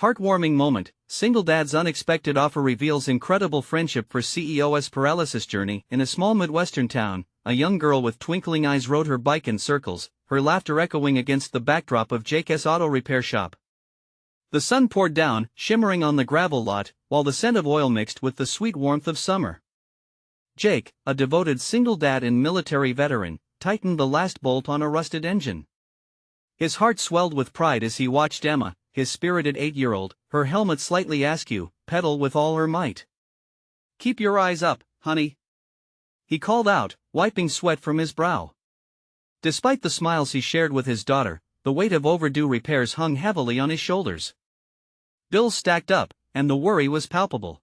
Heartwarming moment, single dad's unexpected offer reveals incredible friendship for CEO's paralysis journey. In a small Midwestern town, a young girl with twinkling eyes rode her bike in circles, her laughter echoing against the backdrop of Jake's auto repair shop. The sun poured down, shimmering on the gravel lot, while the scent of oil mixed with the sweet warmth of summer. Jake, a devoted single dad and military veteran, tightened the last bolt on a rusted engine. His heart swelled with pride as he watched Emma, his spirited 8-year-old, her helmet slightly askew, pedal with all her might. "Keep your eyes up, honey," he called out, wiping sweat from his brow. Despite the smiles he shared with his daughter, the weight of overdue repairs hung heavily on his shoulders. Bills stacked up, and the worry was palpable.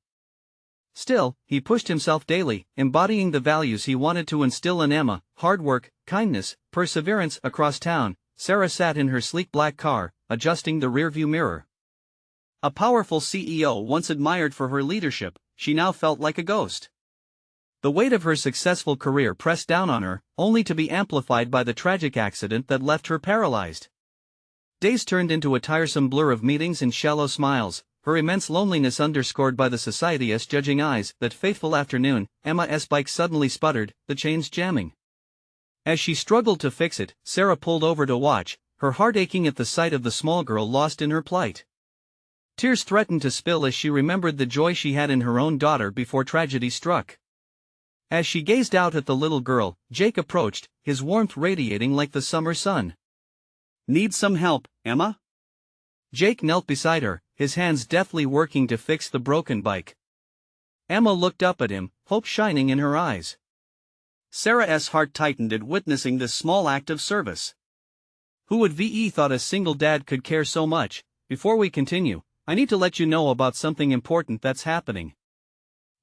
Still, he pushed himself daily, embodying the values he wanted to instill in Emma: hard work, kindness, perseverance. Across town, Sarah sat in her sleek black car, adjusting the rearview mirror. A powerful CEO once admired for her leadership, she now felt like a ghost. The weight of her successful career pressed down on her, only to be amplified by the tragic accident that left her paralyzed. Days turned into a tiresome blur of meetings and shallow smiles, her immense loneliness underscored by the society's judging eyes. That fateful afternoon, Emma's bike suddenly sputtered, the chains jamming. As she struggled to fix it, Sarah pulled over to watch, her heart aching at the sight of the small girl lost in her plight. Tears threatened to spill as she remembered the joy she had in her own daughter before tragedy struck. As she gazed out at the little girl, Jake approached, his warmth radiating like the summer sun. "Need some help, Emma?" Jake knelt beside her, his hands deftly working to fix the broken bike. Emma looked up at him, hope shining in her eyes. Sarah's heart tightened at witnessing this small act of service. Who would have thought a single dad could care so much? Before we continue, I need to let you know about something important that's happening.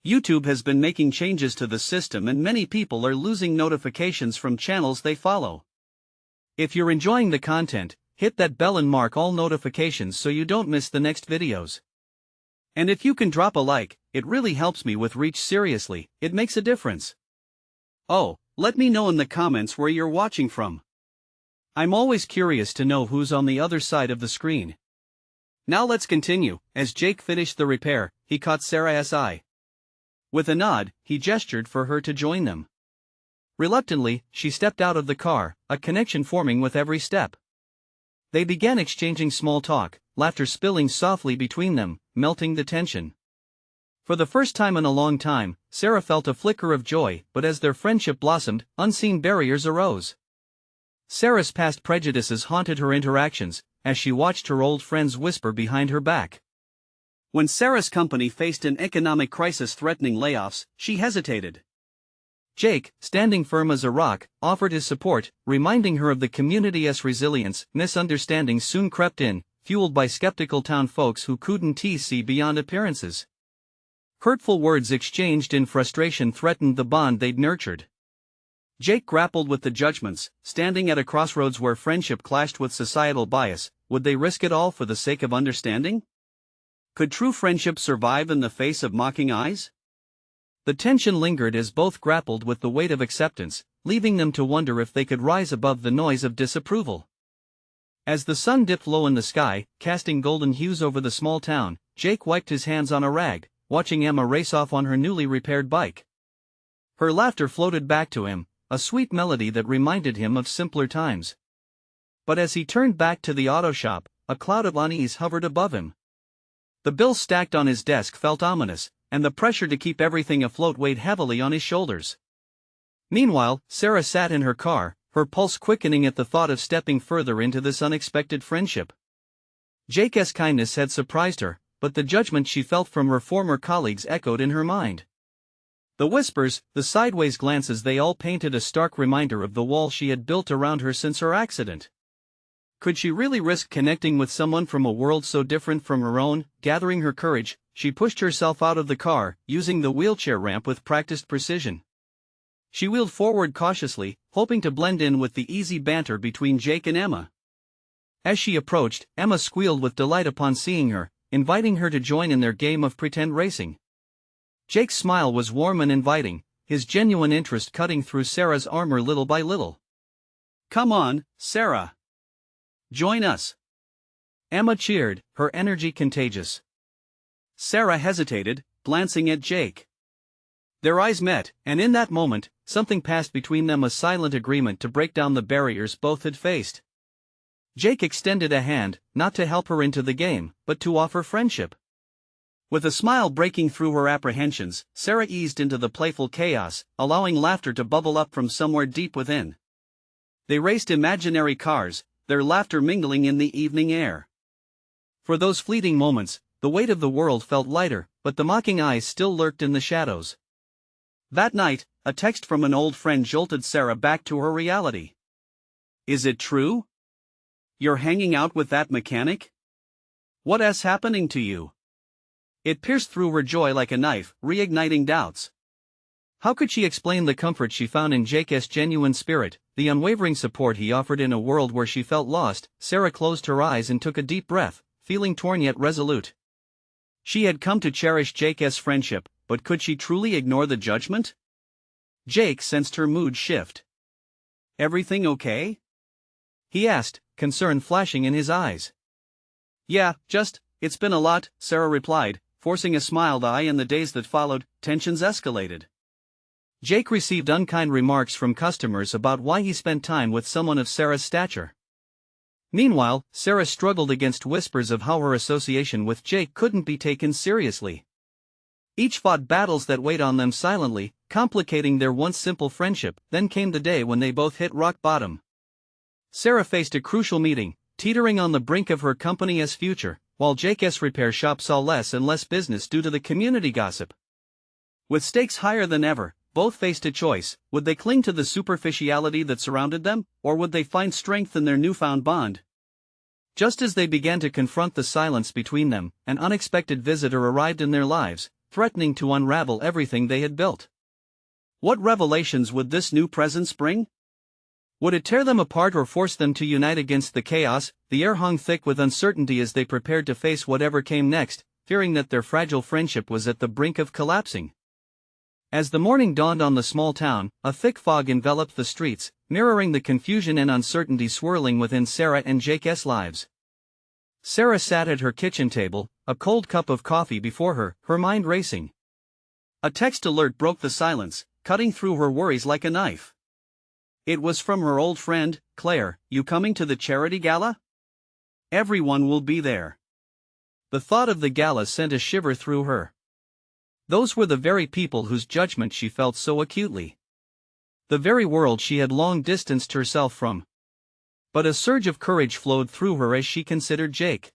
YouTube has been making changes to the system and many people are losing notifications from channels they follow. If you're enjoying the content, hit that bell and mark all notifications so you don't miss the next videos. And if you can drop a like, it really helps me with reach. Seriously, it makes a difference. Oh, let me know in the comments where you're watching from. I'm always curious to know who's on the other side of the screen. Now let's continue. As Jake finished the repair, he caught Sarah's eye. With a nod, he gestured for her to join them. Reluctantly, she stepped out of the car, a connection forming with every step. They began exchanging small talk, laughter spilling softly between them, melting the tension. For the first time in a long time, Sarah felt a flicker of joy, but as their friendship blossomed, unseen barriers arose. Sarah's past prejudices haunted her interactions, as she watched her old friends whisper behind her back. When Sarah's company faced an economic crisis threatening layoffs, she hesitated. Jake, standing firm as a rock, offered his support, reminding her of the community's resilience. Misunderstandings soon crept in, fueled by skeptical town folks who couldn't see beyond appearances. Hurtful words exchanged in frustration threatened the bond they'd nurtured. Jake grappled with the judgments, standing at a crossroads where friendship clashed with societal bias. Would they risk it all for the sake of understanding? Could true friendship survive in the face of mocking eyes? The tension lingered as both grappled with the weight of acceptance, leaving them to wonder if they could rise above the noise of disapproval. As the sun dipped low in the sky, casting golden hues over the small town, Jake wiped his hands on a rag, watching Emma race off on her newly repaired bike. Her laughter floated back to him, a sweet melody that reminded him of simpler times. But as he turned back to the auto shop, a cloud of unease hovered above him. The bills stacked on his desk felt ominous, and the pressure to keep everything afloat weighed heavily on his shoulders. Meanwhile, Sarah sat in her car, her pulse quickening at the thought of stepping further into this unexpected friendship. Jake's kindness had surprised her, but the judgment she felt from her former colleagues echoed in her mind. The whispers, the sideways glances, they all painted a stark reminder of the wall she had built around her since her accident. Could she really risk connecting with someone from a world so different from her own? Gathering her courage, she pushed herself out of the car, using the wheelchair ramp with practiced precision. She wheeled forward cautiously, hoping to blend in with the easy banter between Jake and Emma. As she approached, Emma squealed with delight upon seeing her, inviting her to join in their game of pretend racing. Jake's smile was warm and inviting, his genuine interest cutting through Sarah's armor little by little. "Come on, Sarah. Join us." Emma cheered, her energy contagious. Sarah hesitated, glancing at Jake. Their eyes met, and in that moment, something passed between them, a silent agreement to break down the barriers both had faced. Jake extended a hand, not to help her into the game, but to offer friendship. With a smile breaking through her apprehensions, Sarah eased into the playful chaos, allowing laughter to bubble up from somewhere deep within. They raced imaginary cars, their laughter mingling in the evening air. For those fleeting moments, the weight of the world felt lighter, but the mocking eyes still lurked in the shadows. That night, a text from an old friend jolted Sarah back to her reality. "Is it true? You're hanging out with that mechanic? What's happening to you?" It pierced through her joy like a knife, reigniting doubts. How could she explain the comfort she found in Jake's genuine spirit, the unwavering support he offered in a world where she felt lost? Sarah closed her eyes and took a deep breath, feeling torn yet resolute. She had come to cherish Jake's friendship, but could she truly ignore the judgment? Jake sensed her mood shift. "Everything okay?" he asked, concern flashing in his eyes. "Yeah, it's been a lot," Sarah replied, forcing a smile. In the days that followed, tensions escalated. Jake received unkind remarks from customers about why he spent time with someone of Sarah's stature. Meanwhile, Sarah struggled against whispers of how her association with Jake couldn't be taken seriously. Each fought battles that weighed on them silently, complicating their once simple friendship. Then came the day when they both hit rock bottom. Sarah faced a crucial meeting, teetering on the brink of her company's future, while Jake's repair shop saw less and less business due to the community gossip. With stakes higher than ever, both faced a choice: would they cling to the superficiality that surrounded them, or would they find strength in their newfound bond? Just as they began to confront the silence between them, an unexpected visitor arrived in their lives, threatening to unravel everything they had built. What revelations would this new presence bring? Would it tear them apart or force them to unite against the chaos? The air hung thick with uncertainty as they prepared to face whatever came next, fearing that their fragile friendship was at the brink of collapsing. As the morning dawned on the small town, a thick fog enveloped the streets, mirroring the confusion and uncertainty swirling within Sarah and Jake's lives. Sarah sat at her kitchen table, a cold cup of coffee before her, her mind racing. A text alert broke the silence, cutting through her worries like a knife. It was from her old friend, Claire. "You coming to the charity gala? Everyone will be there." The thought of the gala sent a shiver through her. Those were the very people whose judgment she felt so acutely. The very world she had long distanced herself from. But a surge of courage flowed through her as she considered Jake.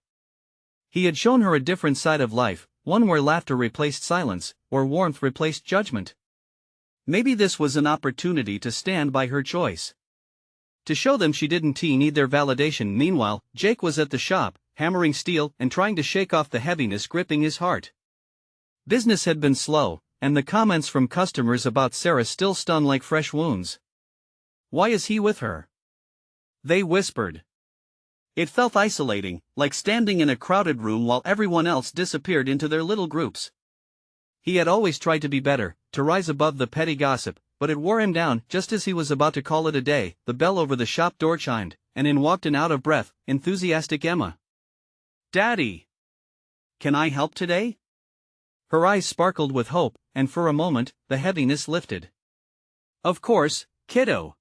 He had shown her a different side of life, one where laughter replaced silence, or warmth replaced judgment. Maybe this was an opportunity to stand by her choice. To show them she didn't need their validation. Meanwhile, Jake was at the shop, hammering steel and trying to shake off the heaviness gripping his heart. Business had been slow, and the comments from customers about Sarah still stung like fresh wounds. "Why is he with her?" they whispered. It felt isolating, like standing in a crowded room while everyone else disappeared into their little groups. He had always tried to be better, to rise above the petty gossip, but it wore him down. Just as he was about to call it a day, the bell over the shop door chimed, and in walked an out-of-breath, enthusiastic Emma. "Daddy! Can I help today?" Her eyes sparkled with hope, and for a moment, the heaviness lifted. "Of course, kiddo."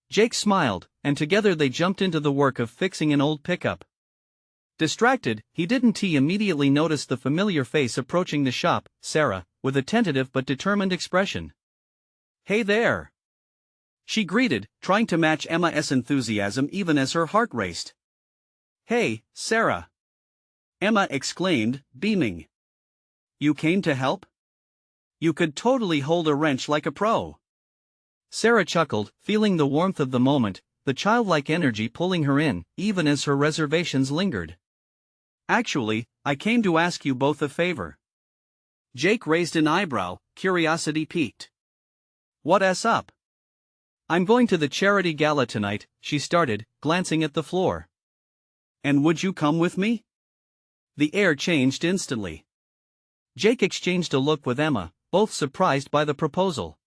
Jake smiled, and together they jumped into the work of fixing an old pickup. Distracted, he didn't immediately notice the familiar face approaching the shop, Sarah, with a tentative but determined expression. "Hey there!" she greeted, trying to match Emma's enthusiasm even as her heart raced. "Hey, Sarah!" Emma exclaimed, beaming. "You came to help? You could totally hold a wrench like a pro." Sarah chuckled, feeling the warmth of the moment, the childlike energy pulling her in, even as her reservations lingered. "Actually, I came to ask you both a favor." Jake raised an eyebrow, curiosity piqued. "What's up?" "I'm going to the charity gala tonight," she started, glancing at the floor. "And would you come with me?" The air changed instantly. Jake exchanged a look with Emma, both surprised by the proposal.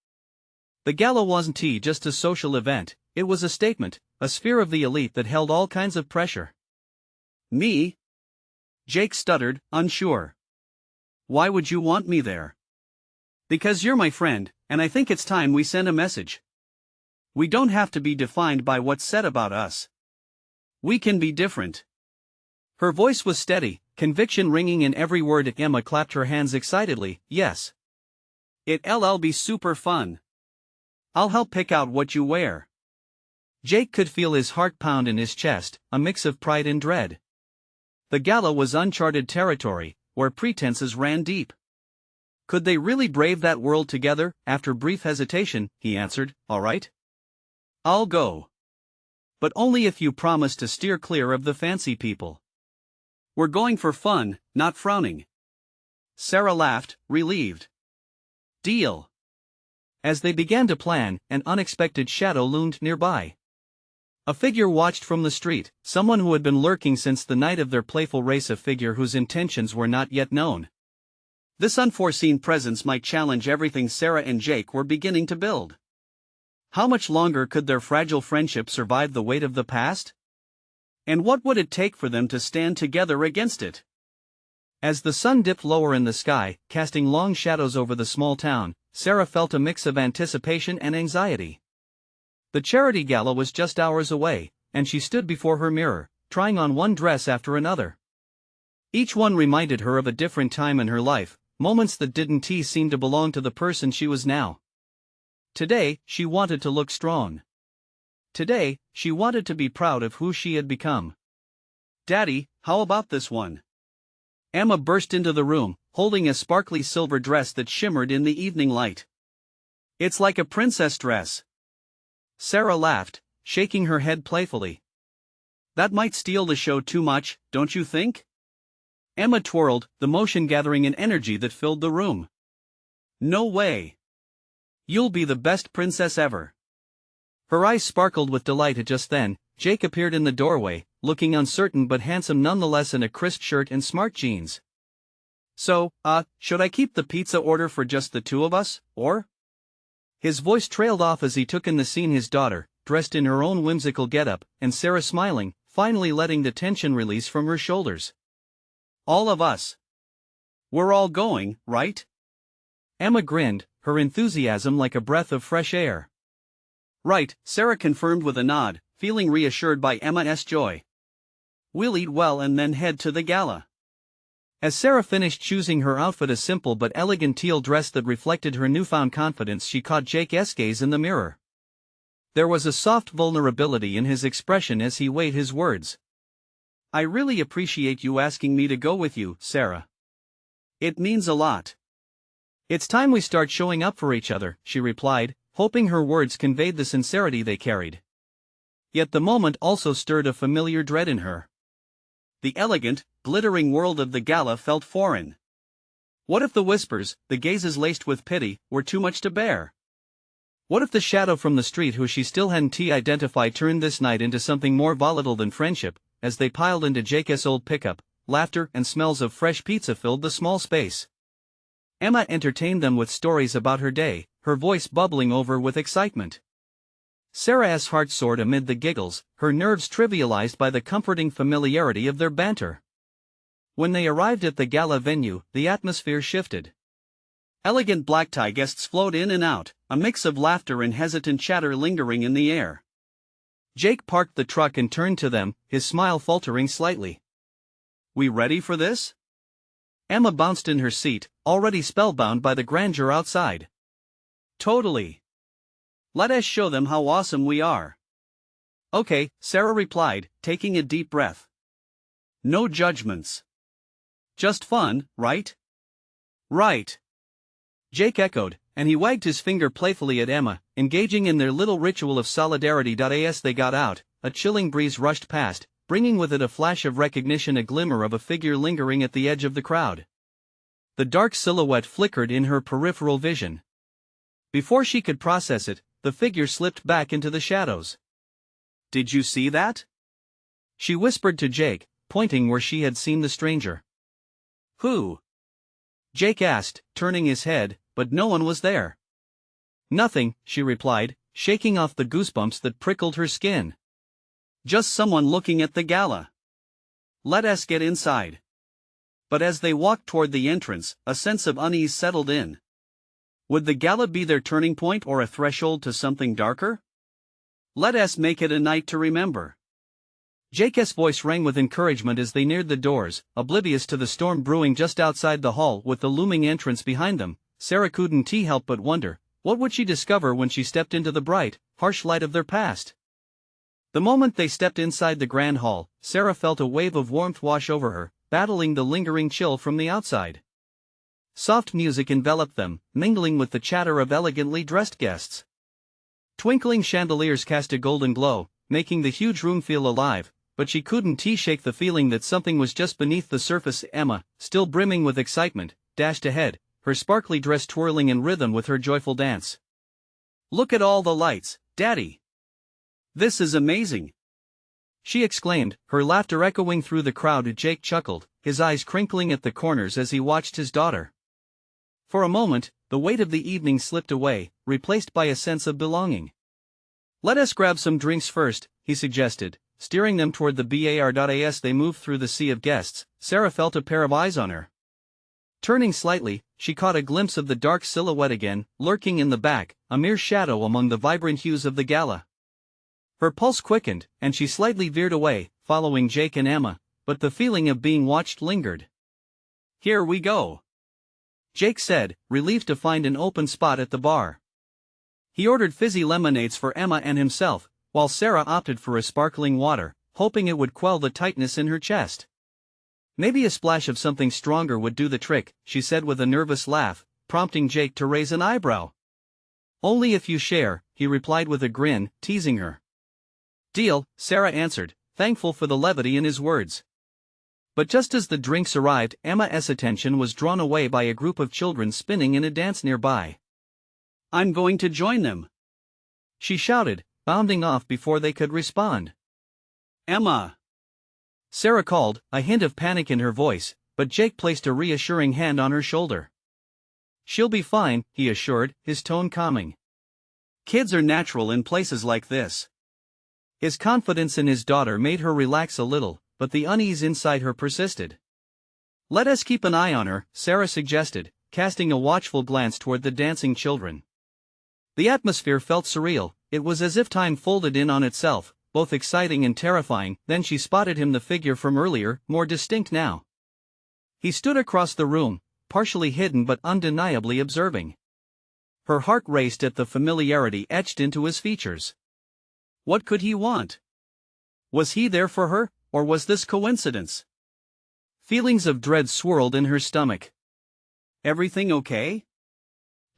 The gala wasn't just a social event, it was a statement, a sphere of the elite that held all kinds of pressure. Me? Jake stuttered, unsure. Why would you want me there? Because you're my friend, and I think it's time we send a message. We don't have to be defined by what's said about us. We can be different. Her voice was steady, conviction ringing in every word. Emma clapped her hands excitedly. Yes. It'll be super fun. I'll help pick out what you wear. Jake could feel his heart pound in his chest, a mix of pride and dread. The gala was uncharted territory, where pretenses ran deep. Could they really brave that world together? After brief hesitation, he answered, all right. I'll go. But only if you promise to steer clear of the fancy people. We're going for fun, not frowning. Sarah laughed, relieved. Deal. As they began to plan, an unexpected shadow loomed nearby. A figure watched from the street, someone who had been lurking since the night of their playful race, a figure whose intentions were not yet known. This unforeseen presence might challenge everything Sarah and Jake were beginning to build. How much longer could their fragile friendship survive the weight of the past? And what would it take for them to stand together against it? As the sun dipped lower in the sky, casting long shadows over the small town, Sarah felt a mix of anticipation and anxiety. The charity gala was just hours away, and she stood before her mirror, trying on one dress after another. Each one reminded her of a different time in her life, moments that didn't seem to belong to the person she was now. Today, she wanted to look strong. Today, she wanted to be proud of who she had become. Daddy, how about this one? Emma burst into the room, holding a sparkly silver dress that shimmered in the evening light. It's like a princess dress. Sarah laughed, shaking her head playfully. That might steal the show too much, don't you think? Emma twirled, the motion gathering an energy that filled the room. No way. You'll be the best princess ever. Her eyes sparkled with delight. Just then, Jake appeared in the doorway, looking uncertain but handsome nonetheless in a crisp shirt and smart jeans. So, should I keep the pizza order for just the two of us, or? His voice trailed off as he took in the scene, his daughter, dressed in her own whimsical getup, and Sarah smiling, finally letting the tension release from her shoulders. All of us. We're all going, right? Emma grinned, her enthusiasm like a breath of fresh air. Right, Sarah confirmed with a nod, feeling reassured by Emma's joy. We'll eat well and then head to the gala. As Sarah finished choosing her outfit, a simple but elegant teal dress that reflected her newfound confidence, she caught Jake's gaze in the mirror. There was a soft vulnerability in his expression as he weighed his words. I really appreciate you asking me to go with you, Sarah. It means a lot. It's time we start showing up for each other, she replied, hoping her words conveyed the sincerity they carried. Yet the moment also stirred a familiar dread in her. The elegant, glittering world of the gala felt foreign. What if the whispers, the gazes laced with pity, were too much to bear? What if the shadow from the street who she still hadn't identified turned this night into something more volatile than friendship? As they piled into Jake's old pickup, laughter and smells of fresh pizza filled the small space. Emma entertained them with stories about her day, her voice bubbling over with excitement. Sarah's heart soared amid the giggles, her nerves trivialized by the comforting familiarity of their banter. When they arrived at the gala venue, the atmosphere shifted. Elegant black tie guests flowed in and out, a mix of laughter and hesitant chatter lingering in the air. Jake parked the truck and turned to them, his smile faltering slightly. We ready for this? Emma bounced in her seat, already spellbound by the grandeur outside. Totally. Let us show them how awesome we are. Okay, Sarah replied, taking a deep breath. No judgments. Just fun, right? Right. Jake echoed, and he wagged his finger playfully at Emma, engaging in their little ritual of solidarity. As they got out, a chilling breeze rushed past, bringing with it a flash of recognition, a glimmer of a figure lingering at the edge of the crowd. The dark silhouette flickered in her peripheral vision. Before she could process it, the figure slipped back into the shadows. Did you see that? She whispered to Jake, pointing where she had seen the stranger. Who? Jake asked, turning his head, but no one was there. Nothing, she replied, shaking off the goosebumps that prickled her skin. Just someone looking at the gala. Let us get inside. But as they walked toward the entrance, a sense of unease settled in. Would the gala be their turning point or a threshold to something darker? Let us make it a night to remember. Jake's voice rang with encouragement as they neared the doors, oblivious to the storm brewing just outside the hall. With the looming entrance behind them, Sarah couldn't help but wonder, what would she discover when she stepped into the bright, harsh light of their past? The moment they stepped inside the grand hall, Sarah felt a wave of warmth wash over her, battling the lingering chill from the outside. Soft music enveloped them, mingling with the chatter of elegantly dressed guests. Twinkling chandeliers cast a golden glow, making the huge room feel alive, but she couldn't shake the feeling that something was just beneath the surface. Emma, still brimming with excitement, dashed ahead, her sparkly dress twirling in rhythm with her joyful dance. "Look at all the lights, Daddy! This is amazing!" she exclaimed, her laughter echoing through the crowd. Jake chuckled, his eyes crinkling at the corners as he watched his daughter. For a moment, the weight of the evening slipped away, replaced by a sense of belonging. "Let us grab some drinks first," he suggested, steering them toward the bar. As they moved through the sea of guests, Sarah felt a pair of eyes on her. Turning slightly, she caught a glimpse of the dark silhouette again, lurking in the back, a mere shadow among the vibrant hues of the gala. Her pulse quickened, and she slightly veered away, following Jake and Emma, but the feeling of being watched lingered. "Here we go," Jake said, relieved to find an open spot at the bar. He ordered fizzy lemonades for Emma and himself, while Sarah opted for a sparkling water, hoping it would quell the tightness in her chest. "Maybe a splash of something stronger would do the trick," she said with a nervous laugh, prompting Jake to raise an eyebrow. "Only if you share," he replied with a grin, teasing her. "Deal," Sarah answered, thankful for the levity in his words. But just as the drinks arrived, Emma's attention was drawn away by a group of children spinning in a dance nearby. "I'm going to join them," she shouted, bounding off before they could respond. "Emma!" Sarah called, a hint of panic in her voice, but Jake placed a reassuring hand on her shoulder. "She'll be fine," he assured, his tone calming. "Kids are natural in places like this." His confidence in his daughter made her relax a little, but the unease inside her persisted. "Let us keep an eye on her," Sarah suggested, casting a watchful glance toward the dancing children. The atmosphere felt surreal. It was as if time folded in on itself, both exciting and terrifying. Then she spotted him, the figure from earlier, more distinct now. He stood across the room, partially hidden but undeniably observing. Her heart raced at the familiarity etched into his features. What could he want? Was he there for her, or was this coincidence? Feelings of dread swirled in her stomach. "Everything okay?"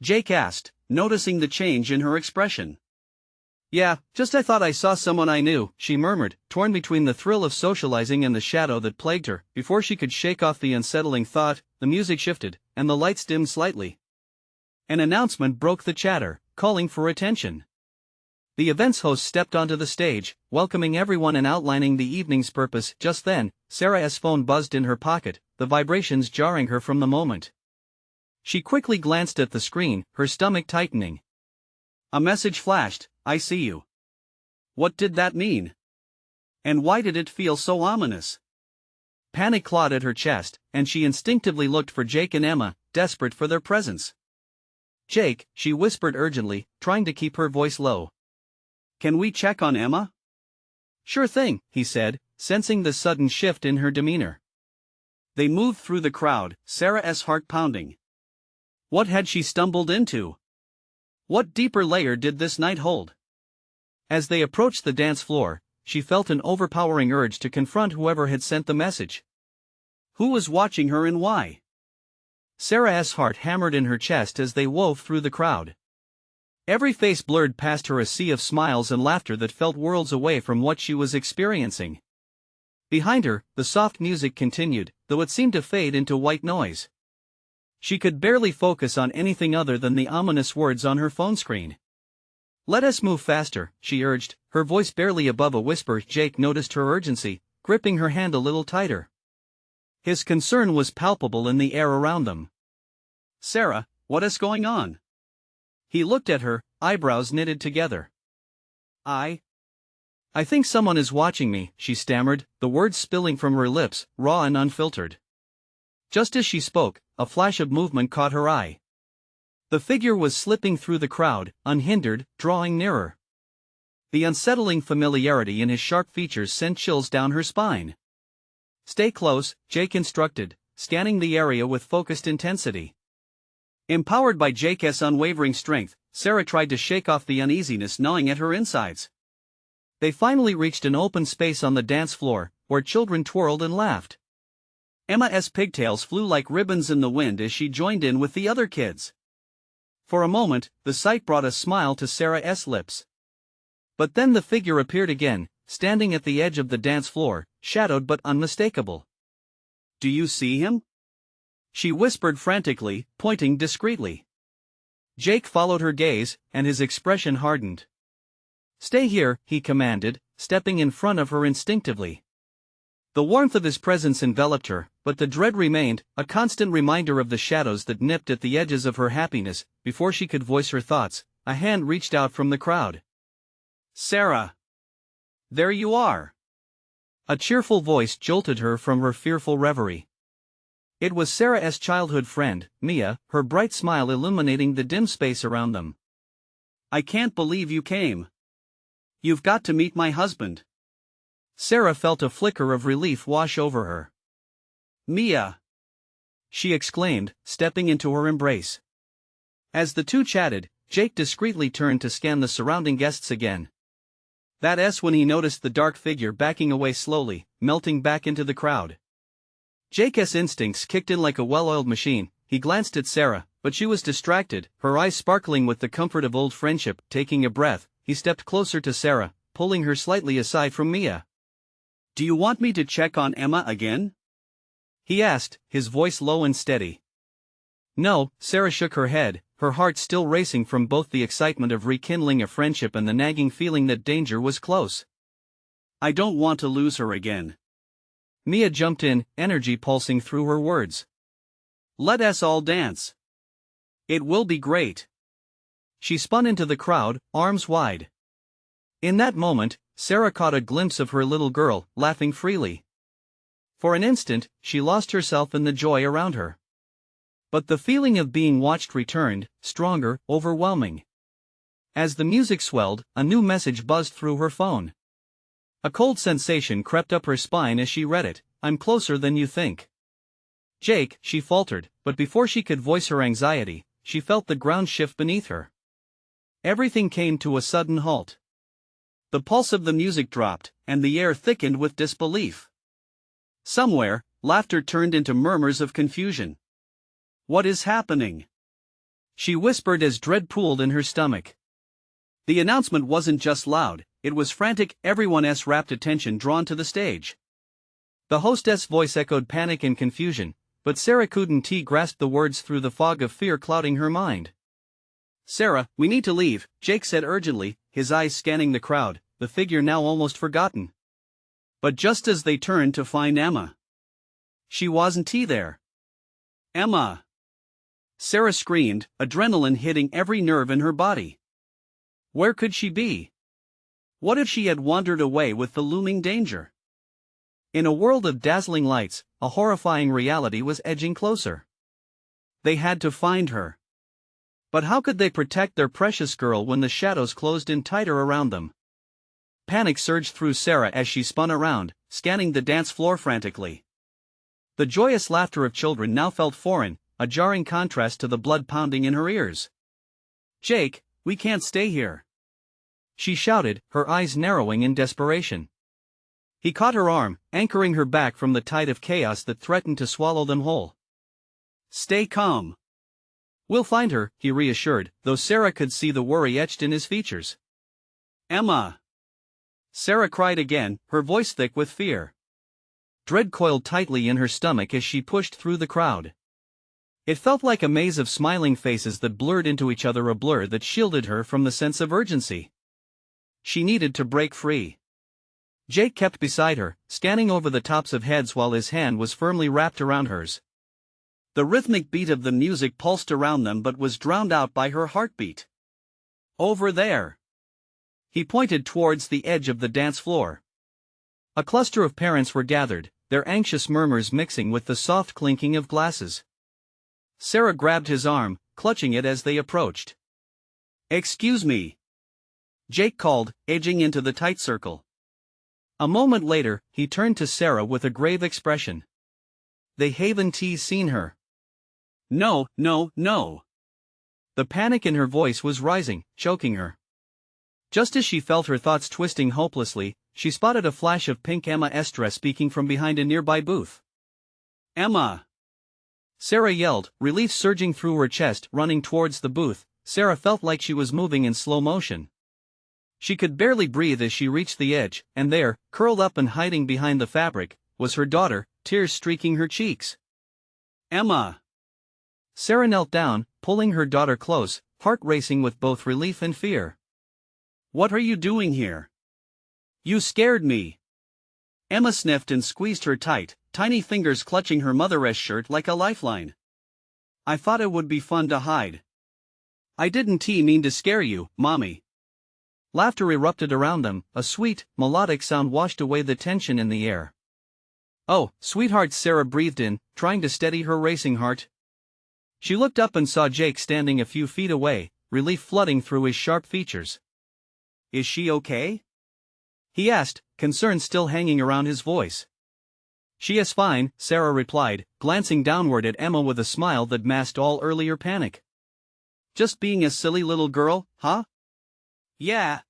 Jake asked, noticing the change in her expression. "Yeah, just I thought I saw someone I knew," she murmured, torn between the thrill of socializing and the shadow that plagued her. Before she could shake off the unsettling thought, the music shifted, and the lights dimmed slightly. An announcement broke the chatter, calling for attention. The event's host stepped onto the stage, welcoming everyone and outlining the evening's purpose. Just then, Sarah's phone buzzed in her pocket, the vibrations jarring her from the moment. She quickly glanced at the screen, her stomach tightening. A message flashed, "I see you." What did that mean? And why did it feel so ominous? Panic clawed at her chest, and she instinctively looked for Jake and Emma, desperate for their presence. "Jake," she whispered urgently, trying to keep her voice low. "Can we check on Emma?" "Sure thing," he said, sensing the sudden shift in her demeanor. They moved through the crowd, Sarah's heart pounding. What had she stumbled into? What deeper layer did this night hold? As they approached the dance floor, she felt an overpowering urge to confront whoever had sent the message. Who was watching her and why? Sarah's heart hammered in her chest as they wove through the crowd. Every face blurred past her a sea of smiles and laughter that felt worlds away from what she was experiencing. Behind her, the soft music continued, though it seemed to fade into white noise. She could barely focus on anything other than the ominous words on her phone screen. "Let us move faster," she urged, her voice barely above a whisper. Jake noticed her urgency, gripping her hand a little tighter. His concern was palpable in the air around them. "Sarah, what is going on?" He looked at her, eyebrows knitted together. I think someone is watching me, she stammered, the words spilling from her lips, raw and unfiltered. Just as she spoke, a flash of movement caught her eye. The figure was slipping through the crowd, unhindered, drawing nearer. The unsettling familiarity in his sharp features sent chills down her spine. Stay close, Jake instructed, scanning the area with focused intensity. Empowered by Jake's unwavering strength, Sarah tried to shake off the uneasiness gnawing at her insides. They finally reached an open space on the dance floor, where children twirled and laughed. Emma's pigtails flew like ribbons in the wind as she joined in with the other kids. For a moment, the sight brought a smile to Sarah's lips. But then the figure appeared again, standing at the edge of the dance floor, shadowed but unmistakable. "Do you see him?" she whispered frantically, pointing discreetly. Jake followed her gaze, and his expression hardened. "Stay here," he commanded, stepping in front of her instinctively. The warmth of his presence enveloped her, but the dread remained, a constant reminder of the shadows that nipped at the edges of her happiness. Before she could voice her thoughts, a hand reached out from the crowd. "Sarah! There you are!" A cheerful voice jolted her from her fearful reverie. It was Sarah's childhood friend, Mia, her bright smile illuminating the dim space around them. "I can't believe you came. You've got to meet my husband." Sarah felt a flicker of relief wash over her. "Mia!" she exclaimed, stepping into her embrace. As the two chatted, Jake discreetly turned to scan the surrounding guests again. That's when he noticed the dark figure backing away slowly, melting back into the crowd. Jake's instincts kicked in like a well-oiled machine. He glanced at Sarah, but she was distracted, her eyes sparkling with the comfort of old friendship. Taking a breath, he stepped closer to Sarah, pulling her slightly aside from Mia. "Do you want me to check on Emma again?" he asked, his voice low and steady. "No," Sarah shook her head, her heart still racing from both the excitement of rekindling a friendship and the nagging feeling that danger was close. "I don't want to lose her again." Mia jumped in, energy pulsing through her words. "Let us all dance. It will be great." She spun into the crowd, arms wide. In that moment, Sarah caught a glimpse of her little girl, laughing freely. For an instant, she lost herself in the joy around her. But the feeling of being watched returned, stronger, overwhelming. As the music swelled, a new message buzzed through her phone. A cold sensation crept up her spine as she read it. "I'm closer than you think." "Jake," she faltered, but before she could voice her anxiety, she felt the ground shift beneath her. Everything came to a sudden halt. The pulse of the music dropped, and the air thickened with disbelief. Somewhere, laughter turned into murmurs of confusion. "What is happening?" she whispered as dread pooled in her stomach. The announcement wasn't just loud, it was frantic, everyone's rapt attention drawn to the stage. The hostess' voice echoed panic and confusion, but Sarah couldn't grasp the words through the fog of fear clouding her mind. "Sarah, we need to leave," Jake said urgently, his eyes scanning the crowd, the figure now almost forgotten. But just as they turned to find Emma, she wasn't there. "Emma!" Sarah screamed, adrenaline hitting every nerve in her body. Where could she be? What if she had wandered away with the looming danger? In a world of dazzling lights, a horrifying reality was edging closer. They had to find her. But how could they protect their precious girl when the shadows closed in tighter around them? Panic surged through Sarah as she spun around, scanning the dance floor frantically. The joyous laughter of children now felt foreign, a jarring contrast to the blood pounding in her ears. "Jake, we can't stay here," she shouted, her eyes narrowing in desperation. He caught her arm, anchoring her back from the tide of chaos that threatened to swallow them whole. "Stay calm. We'll find her," he reassured, though Sarah could see the worry etched in his features. "Emma!" Sarah cried again, her voice thick with fear. Dread coiled tightly in her stomach as she pushed through the crowd. It felt like a maze of smiling faces that blurred into each other, a blur that shielded her from the sense of urgency. She needed to break free. Jake kept beside her, scanning over the tops of heads while his hand was firmly wrapped around hers. The rhythmic beat of the music pulsed around them but was drowned out by her heartbeat. "Over there!" He pointed towards the edge of the dance floor. A cluster of parents were gathered, their anxious murmurs mixing with the soft clinking of glasses. Sarah grabbed his arm, clutching it as they approached. "Excuse me," Jake called, edging into the tight circle. A moment later, he turned to Sarah with a grave expression. "They haven't seen her." "No, no, no." The panic in her voice was rising, choking her. Just as she felt her thoughts twisting hopelessly, she spotted a flash of pink Emma's dress speaking from behind a nearby booth. "Emma!" Sarah yelled, relief surging through her chest. Running towards the booth, Sarah felt like she was moving in slow motion. She could barely breathe as she reached the edge, and there, curled up and hiding behind the fabric, was her daughter, tears streaking her cheeks. "Emma!" Sarah knelt down, pulling her daughter close, heart racing with both relief and fear. "What are you doing here? You scared me." Emma sniffed and squeezed her tight, tiny fingers clutching her mother's shirt like a lifeline. "I thought it would be fun to hide. I didn't mean to scare you, Mommy." Laughter erupted around them, a sweet, melodic sound washed away the tension in the air. "Oh, sweetheart," Sarah breathed in, trying to steady her racing heart. She looked up and saw Jake standing a few feet away, relief flooding through his sharp features. "Is she okay?" he asked, concern still hanging around his voice. "She is fine," Sarah replied, glancing downward at Emma with a smile that masked all earlier panic. "Just being a silly little girl, huh?" "Yeah,"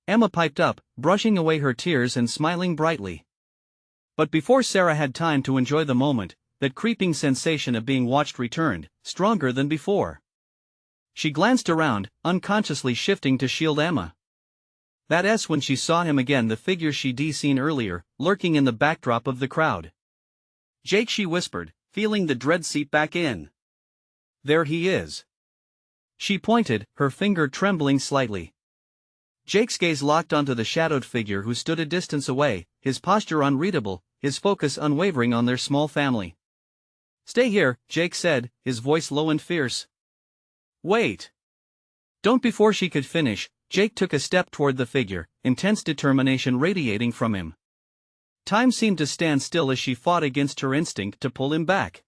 Emma piped up, brushing away her tears and smiling brightly. But before Sarah had time to enjoy the moment, that creeping sensation of being watched returned, stronger than before. She glanced around, unconsciously shifting to shield Emma. That's when she saw him again, the figure she'd seen earlier, lurking in the backdrop of the crowd. "Jake," she whispered, feeling the dread seep back in. "There he is." She pointed, her finger trembling slightly. Jake's gaze locked onto the shadowed figure who stood a distance away, his posture unreadable, his focus unwavering on their small family. "Stay here," Jake said, his voice low and fierce. "Wait." Don't. Before she could finish, Jake took a step toward the figure, intense determination radiating from him. Time seemed to stand still as she fought against her instinct to pull him back.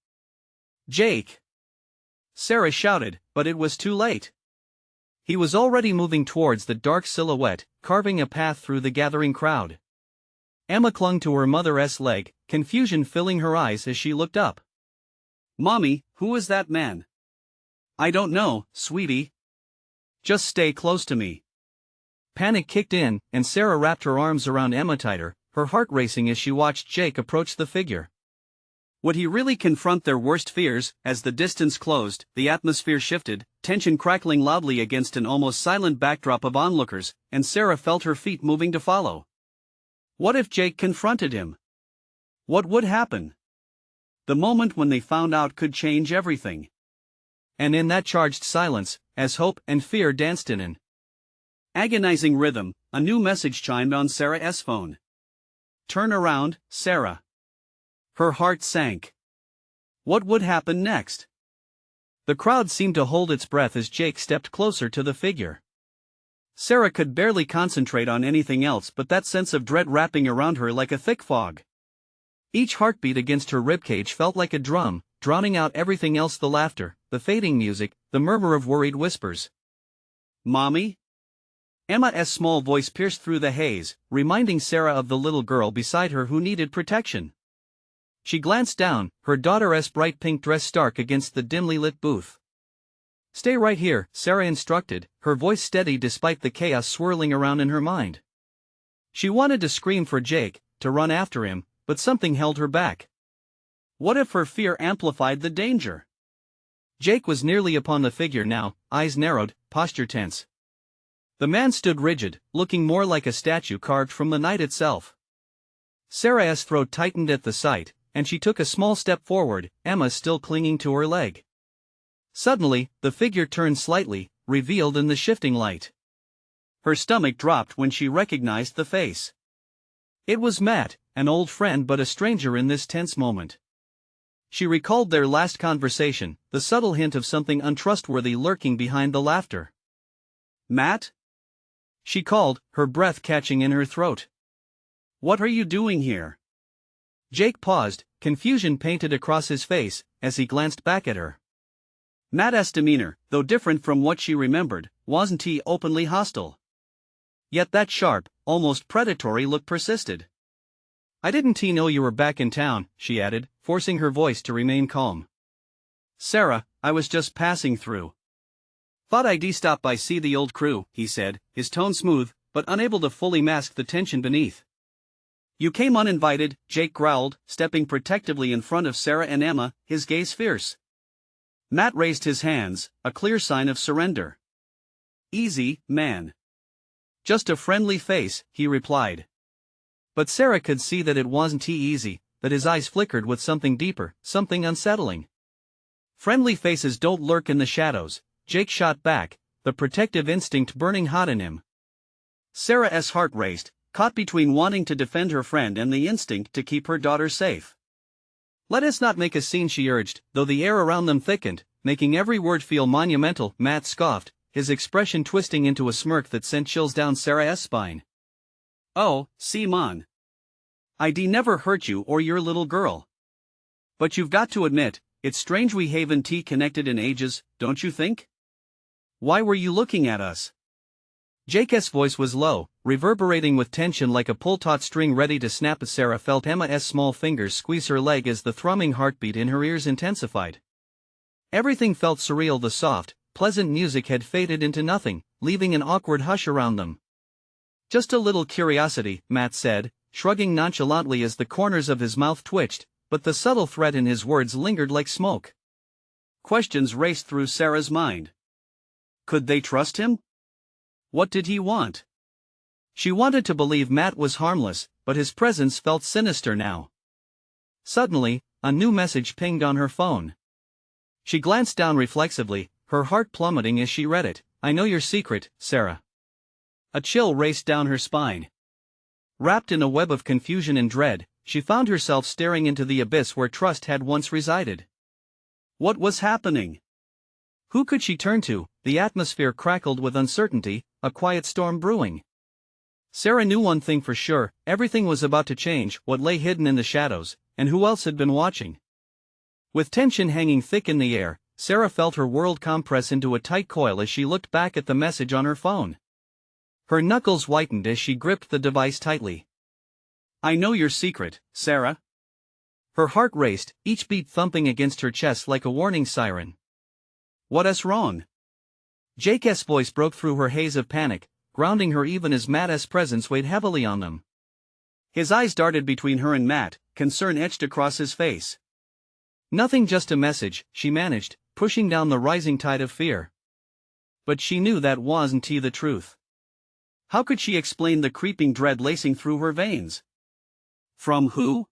"Jake!" Sarah shouted, but it was too late. He was already moving towards the dark silhouette, carving a path through the gathering crowd. Emma clung to her mother's leg, confusion filling her eyes as she looked up. "Mommy, who is that man?" "I don't know, sweetie. Just stay close to me." Panic kicked in, and Sarah wrapped her arms around Emma tighter, her heart racing as she watched Jake approach the figure. Would he really confront their worst fears? As the distance closed, the atmosphere shifted, tension crackling loudly against an almost silent backdrop of onlookers, and Sarah felt her feet moving to follow. What if Jake confronted him? What would happen? The moment when they found out could change everything. And in that charged silence, as hope and fear danced in an agonizing rhythm, a new message chimed on Sarah's phone. "Turn around, Sarah." Her heart sank. What would happen next? The crowd seemed to hold its breath as Jake stepped closer to the figure. Sarah could barely concentrate on anything else but that sense of dread wrapping around her like a thick fog. Each heartbeat against her ribcage felt like a drum, drowning out everything else: the laughter, the fading music, the murmur of worried whispers. "Mommy?" Emma's small voice pierced through the haze, reminding Sarah of the little girl beside her who needed protection. She glanced down, her daughter's bright pink dress stark against the dimly lit booth. "Stay right here," Sarah instructed, her voice steady despite the chaos swirling around in her mind. She wanted to scream for Jake, to run after him, but something held her back. What if her fear amplified the danger? Jake was nearly upon the figure now, eyes narrowed, posture tense. The man stood rigid, looking more like a statue carved from the night itself. Sarah's throat tightened at the sight, and she took a small step forward, Emma still clinging to her leg. Suddenly, the figure turned slightly, revealed in the shifting light. Her stomach dropped when she recognized the face. It was Matt, an old friend but a stranger in this tense moment. She recalled their last conversation, the subtle hint of something untrustworthy lurking behind the laughter. "Matt?" she called, her breath catching in her throat. What are you doing here? Jake paused, confusion painted across his face, as he glanced back at her. Matt's demeanor, though different from what she remembered, wasn't he openly hostile. Yet that sharp, almost predatory look persisted. I didn't know you were back in town, she added, forcing her voice to remain calm. Sarah, I was just passing through. Thought I'd stop by see the old crew, he said, his tone smooth, but unable to fully mask the tension beneath. You came uninvited, Jake growled, stepping protectively in front of Sarah and Emma, his gaze fierce. Matt raised his hands, a clear sign of surrender. Easy, man. Just a friendly face, he replied. But Sarah could see that it wasn't easy, that his eyes flickered with something deeper, something unsettling. Friendly faces don't lurk in the shadows, Jake shot back, the protective instinct burning hot in him. Sarah's heart raced, caught between wanting to defend her friend and the instinct to keep her daughter safe. Let us not make a scene, she urged, though the air around them thickened, making every word feel monumental. Matt scoffed, his expression twisting into a smirk that sent chills down Sarah's spine. Oh, Simon. I'd never hurt you or your little girl. But you've got to admit, it's strange we haven't connected in ages, don't you think? Why were you looking at us? Jake's voice was low, reverberating with tension like a pull-taut string ready to snap. Sarah felt Emma's small fingers squeeze her leg as the thrumming heartbeat in her ears intensified. Everything felt surreal. The soft, pleasant music had faded into nothing, leaving an awkward hush around them. Just a little curiosity, Matt said, shrugging nonchalantly as the corners of his mouth twitched, but the subtle threat in his words lingered like smoke. Questions raced through Sarah's mind. Could they trust him? What did he want? She wanted to believe Matt was harmless, but his presence felt sinister now. Suddenly, a new message pinged on her phone. She glanced down reflexively, her heart plummeting as she read it. I know your secret, Sarah. A chill raced down her spine. Wrapped in a web of confusion and dread, she found herself staring into the abyss where trust had once resided. What was happening? Who could she turn to? The atmosphere crackled with uncertainty, a quiet storm brewing. Sarah knew one thing for sure, everything was about to change. What lay hidden in the shadows, and who else had been watching? With tension hanging thick in the air, Sarah felt her world compress into a tight coil as she looked back at the message on her phone. Her knuckles whitened as she gripped the device tightly. I know your secret, Sarah. Her heart raced, each beat thumping against her chest like a warning siren. What's wrong? Jake's voice broke through her haze of panic, grounding her even as Matt's presence weighed heavily on them. His eyes darted between her and Matt, concern etched across his face. Nothing, just a message, she managed, pushing down the rising tide of fear. But she knew that wasn't the truth. How could she explain the creeping dread lacing through her veins? From who?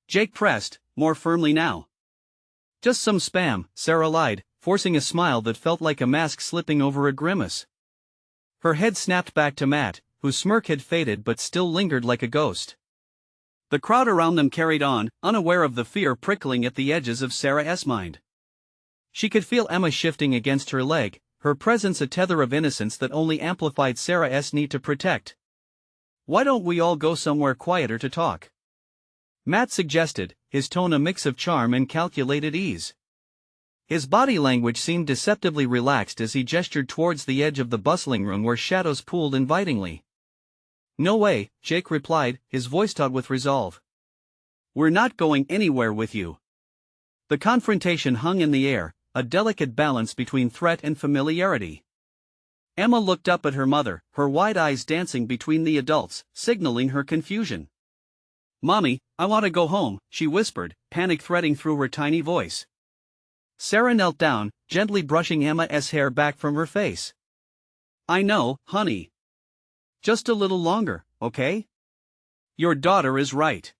Jake pressed, more firmly now. Just some spam, Sarah lied, forcing a smile that felt like a mask slipping over a grimace. Her head snapped back to Matt, whose smirk had faded but still lingered like a ghost. The crowd around them carried on, unaware of the fear prickling at the edges of Sarah's mind. She could feel Emma shifting against her leg, her presence a tether of innocence that only amplified Sarah's need to protect. Why don't we all go somewhere quieter to talk? Matt suggested, his tone a mix of charm and calculated ease. His body language seemed deceptively relaxed as he gestured towards the edge of the bustling room where shadows pooled invitingly. No way, Jake replied, his voice taut with resolve. We're not going anywhere with you. The confrontation hung in the air, a delicate balance between threat and familiarity. Emma looked up at her mother, her wide eyes dancing between the adults, signaling her confusion. Mommy, I want to go home, she whispered, panic threading through her tiny voice. Sarah knelt down, gently brushing Emma's hair back from her face. I know, honey. Just a little longer, okay? Your daughter is right.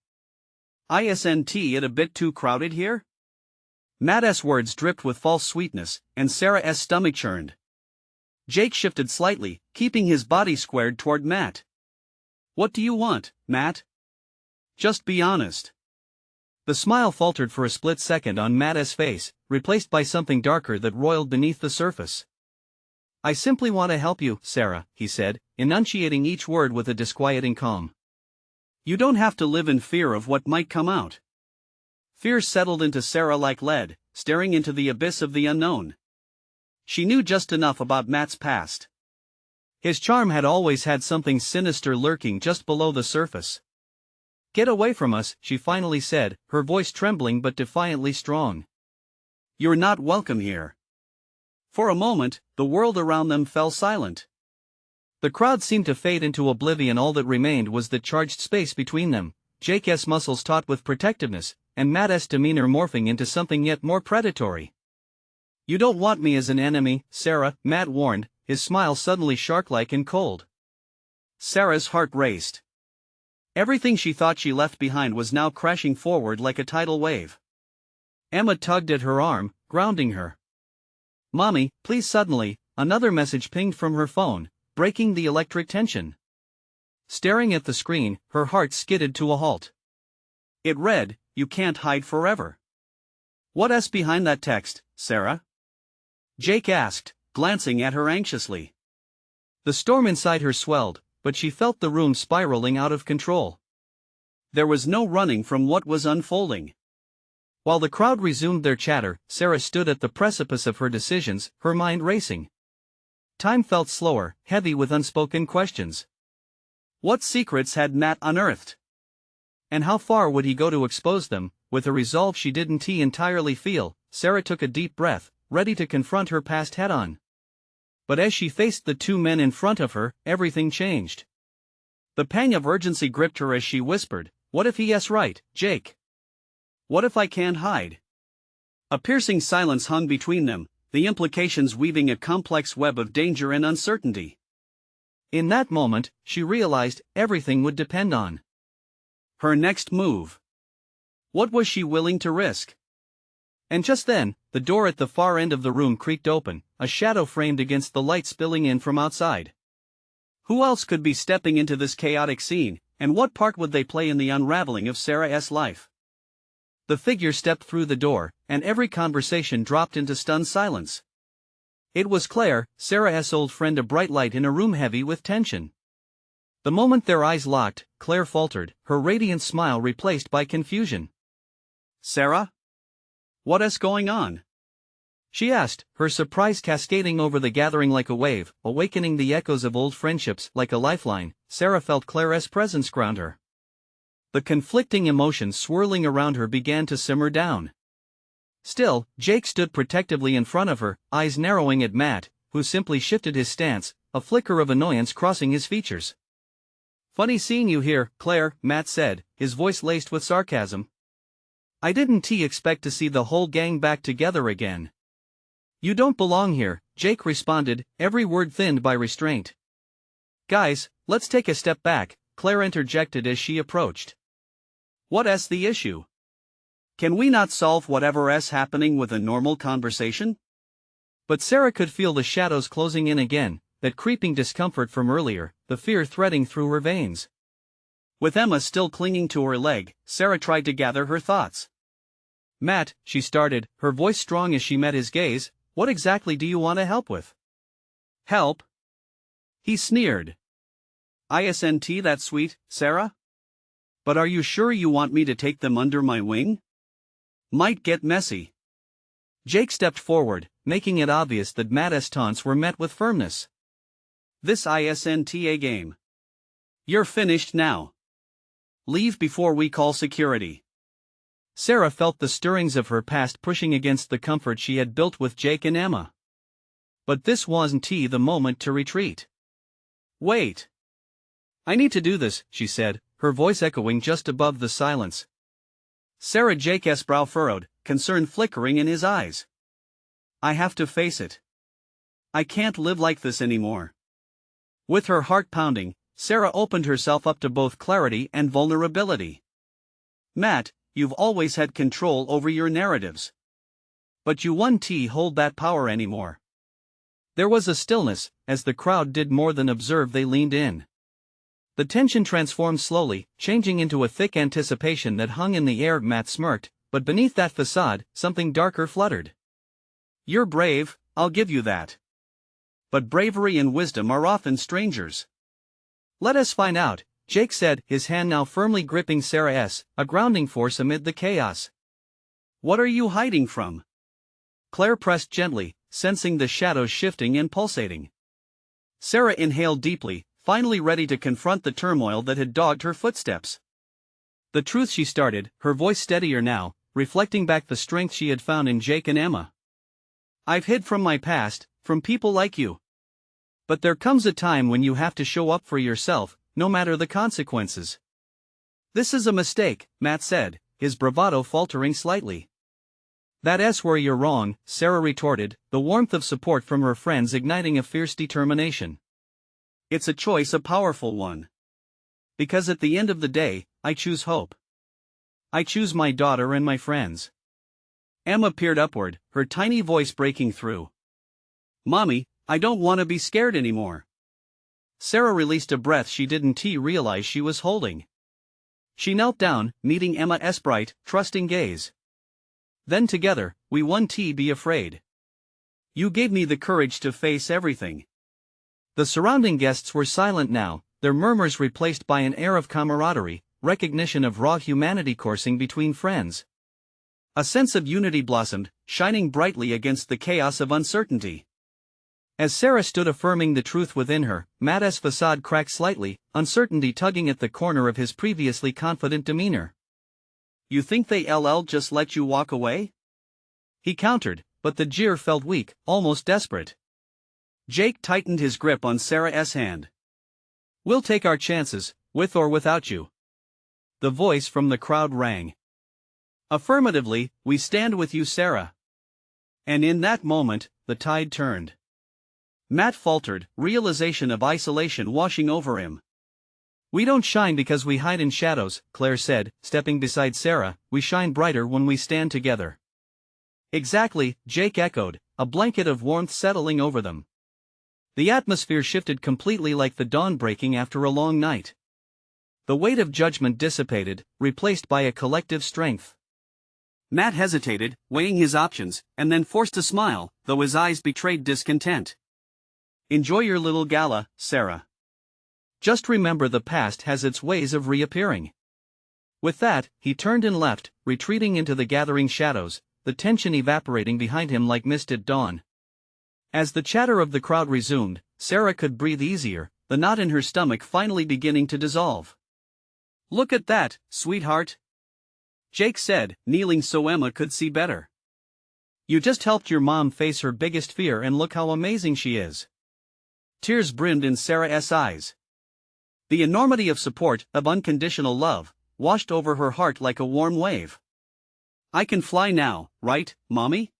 Isn't it a bit too crowded here? Matt's words dripped with false sweetness, and Sarah's stomach churned. Jake shifted slightly, keeping his body squared toward Matt. What do you want, Matt? Just be honest. The smile faltered for a split second on Matt's face, replaced by something darker that roiled beneath the surface. I simply want to help you, Sarah, he said, enunciating each word with a disquieting calm. You don't have to live in fear of what might come out. Fear settled into Sarah like lead, staring into the abyss of the unknown. She knew just enough about Matt's past. His charm had always had something sinister lurking just below the surface. Get away from us, she finally said, her voice trembling but defiantly strong. You're not welcome here. For a moment, the world around them fell silent. The crowd seemed to fade into oblivion. All that remained was the charged space between them, Jake's muscles taut with protectiveness, and Matt's demeanor morphing into something yet more predatory. You don't want me as an enemy, Sarah, Matt warned, his smile suddenly shark-like and cold. Sarah's heart raced. Everything she thought she left behind was now crashing forward like a tidal wave. Emma tugged at her arm, grounding her. Mommy, please. Suddenly, another message pinged from her phone, breaking the electric tension. Staring at the screen, her heart skidded to a halt. It read, "You can't hide forever." What's behind that text, Sarah? Jake asked, glancing at her anxiously. The storm inside her swelled, but she felt the room spiraling out of control. There was no running from what was unfolding. While the crowd resumed their chatter, Sarah stood at the precipice of her decisions, her mind racing. Time felt slower, heavy with unspoken questions. What secrets had Matt unearthed? And how far would he go to expose them? With a resolve she didn't entirely feel, Sarah took a deep breath, ready to confront her past head-on. But as she faced the two men in front of her, everything changed. The pang of urgency gripped her as she whispered, "What if he's right, Jake? What if I can't hide?" A piercing silence hung between them, the implications weaving a complex web of danger and uncertainty. In that moment, she realized everything would depend on her next move. What was she willing to risk? And just then, the door at the far end of the room creaked open, a shadow framed against the light spilling in from outside. Who else could be stepping into this chaotic scene, and what part would they play in the unraveling of Sarah's life? The figure stepped through the door, and every conversation dropped into stunned silence. It was Claire, Sarah's old friend, a bright light in a room heavy with tension. The moment their eyes locked, Claire faltered, her radiant smile replaced by confusion. "Sarah? What's going on?" she asked, her surprise cascading over the gathering like a wave, awakening the echoes of old friendships. Like a lifeline, Sarah felt Claire's presence ground her. The conflicting emotions swirling around her began to simmer down. Still, Jake stood protectively in front of her, eyes narrowing at Matt, who simply shifted his stance, a flicker of annoyance crossing his features. "Funny seeing you here, Claire," Matt said, his voice laced with sarcasm. "I didn't expect to see the whole gang back together again." "You don't belong here," Jake responded, every word thinned by restraint. "Guys, let's take a step back," Claire interjected as she approached. "What's the issue? Can we not solve whatever's happening with a normal conversation?" But Sarah could feel the shadows closing in again, that creeping discomfort from earlier, the fear threading through her veins. With Emma still clinging to her leg, Sarah tried to gather her thoughts. "Matt," she started, her voice strong as she met his gaze, "what exactly do you want to help with?" "Help?" he sneered. "Isn't that sweet, Sarah? But are you sure you want me to take them under my wing? Might get messy." Jake stepped forward, making it obvious that Matt's taunts were met with firmness. "This isn't a game. You're finished now. Leave before we call security." Sarah felt the stirrings of her past pushing against the comfort she had built with Jake and Emma. But this wasn't the moment to retreat. "Wait. I need to do this," she said, her voice echoing just above the silence. Sarah Jake's brow furrowed, concern flickering in his eyes. "I have to face it. I can't live like this anymore." With her heart pounding, Sarah opened herself up to both clarity and vulnerability. "Matt, you've always had control over your narratives. But you won't hold that power anymore." There was a stillness, as the crowd did more than observe. They leaned in. The tension transformed slowly, changing into a thick anticipation that hung in the air. Matt smirked, but beneath that facade, something darker fluttered. "You're brave, I'll give you that. But bravery and wisdom are often strangers. Let us find out, Jake said, his hand now firmly gripping Sarah's, a grounding force amid the chaos. What are you hiding from? Claire pressed gently, sensing the shadows shifting and pulsating. Sarah inhaled deeply, finally ready to confront the turmoil that had dogged her footsteps. The truth, she started, her voice steadier now, reflecting back the strength she had found in Jake and Emma. I've hid from my past, from people like you. But there comes a time when you have to show up for yourself, no matter the consequences. This is a mistake, Matt said, his bravado faltering slightly. That's where you're wrong, Sarah retorted, the warmth of support from her friends igniting a fierce determination. It's a choice, a powerful one. Because at the end of the day, I choose hope. I choose my daughter and my friends. Emma peered upward, her tiny voice breaking through. Mommy, I don't want to be scared anymore. Sarah released a breath she didn't realize she was holding. She knelt down, meeting Emma's bright, trusting gaze. Then together, we won't be afraid. You gave me the courage to face everything. The surrounding guests were silent now, their murmurs replaced by an air of camaraderie, recognition of raw humanity coursing between friends. A sense of unity blossomed, shining brightly against the chaos of uncertainty. As Sarah stood affirming the truth within her, Matt's facade cracked slightly, uncertainty tugging at the corner of his previously confident demeanor. You think they'll just let you walk away? He countered, but the jeer felt weak, almost desperate. Jake tightened his grip on Sarah's hand. We'll take our chances, with or without you. The voice from the crowd rang. Affirmatively, we stand with you, Sarah. And in that moment, the tide turned. Matt faltered, realization of isolation washing over him. We don't shine because we hide in shadows, Claire said, stepping beside Sarah, we shine brighter when we stand together. Exactly, Jake echoed, a blanket of warmth settling over them. The atmosphere shifted completely like the dawn breaking after a long night. The weight of judgment dissipated, replaced by a collective strength. Matt hesitated, weighing his options, and then forced a smile, though his eyes betrayed discontent. Enjoy your little gala, Sarah. Just remember the past has its ways of reappearing. With that, he turned and left, retreating into the gathering shadows, the tension evaporating behind him like mist at dawn. As the chatter of the crowd resumed, Sarah could breathe easier, the knot in her stomach finally beginning to dissolve. Look at that, sweetheart. Jake said, kneeling so Emma could see better. You just helped your mom face her biggest fear and look how amazing she is. Tears brimmed in Sarah's eyes. The enormity of support, of unconditional love, washed over her heart like a warm wave. I can fly now, right, Mommy?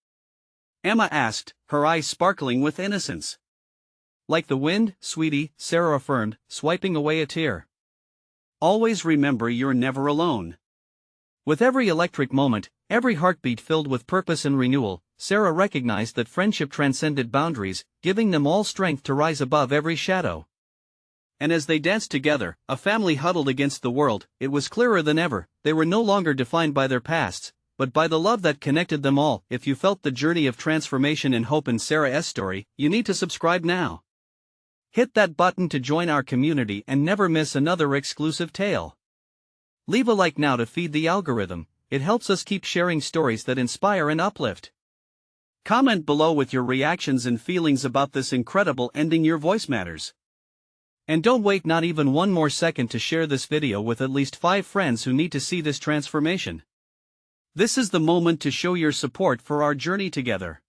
Emma asked, her eyes sparkling with innocence. Like the wind, sweetie, Sarah affirmed, swiping away a tear. Always remember you're never alone. With every electric moment, every heartbeat filled with purpose and renewal, Sarah recognized that friendship transcended boundaries, giving them all strength to rise above every shadow. And as they danced together, a family huddled against the world, it was clearer than ever, they were no longer defined by their pasts, but by the love that connected them all. If you felt the journey of transformation and hope in Sarah's story, you need to subscribe now. Hit that button to join our community and never miss another exclusive tale. Leave a like now to feed the algorithm, it helps us keep sharing stories that inspire and uplift. Comment below with your reactions and feelings about this incredible ending. Your voice matters. And don't wait not even one more second to share this video with at least 5 friends who need to see this transformation. This is the moment to show your support for our journey together.